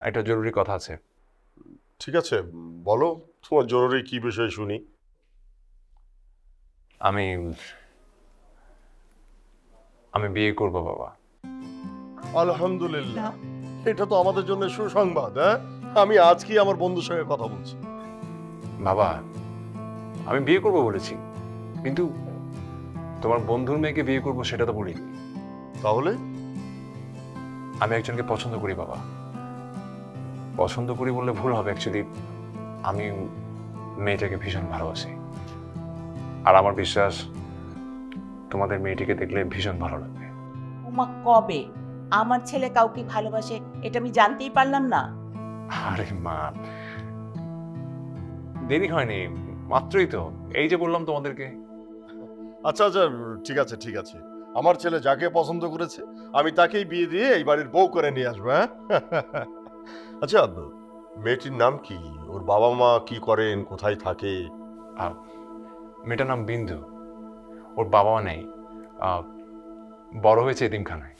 একটা জরুরি কথা আছে। ঠিক আছে, বলো তোমার জরুরি কি বিষয় শুনি। আমি আমি বিয়ে করব বাবা। আলহামদুলিল্লাহ, এটা তো আমাদের জন্য সুসংবাদ। হ্যাঁ, আমি আজকেই আমার বন্ধুর সঙ্গে কথা বলছি। বাবা, আমি বিয়ে করব বলেছি, কিন্তু তোমার বন্ধুর মেয়েকে বিয়ে করব সেটা তো বলিনি। তাহলে আমি একজনকে পছন্দ করি বাবা। পছন্দ করি বললে ভুল হবে, অ্যাকচুয়ালি আমি মেয়েটাকে ভীষণ ভালোবাসি। আর আমার বিশ্বাস তোমাদের মেয়েটিকে দেখলে ভীষণ ভালো লাগবে। ওমা, কবে আমার ছেলে কাউকে ভালোবাসে এটা আমি জানতেই পারলাম না। আরে মা, দেরি হয়নি, মাত্রই তো, এই যে বললাম তোমাদেরকে। আচ্ছা আচ্ছা, ঠিক আছে ঠিক আছে, আমার ছেলে যাকে পছন্দ করেছে আমি তাকেই বিয়ে দিয়ে এই বাড়ির বউ করে নিয়ে আসবো। হ্যাঁ আচ্ছা, মেয়েটির নাম কি, ওর বাবা মা কি করেন, কোথায় থাকে? আহ, মেয়েটার নাম বিন্দু। ওর বাবা মা নেই, আহ, বড় হয়েছে এতিমখানায়।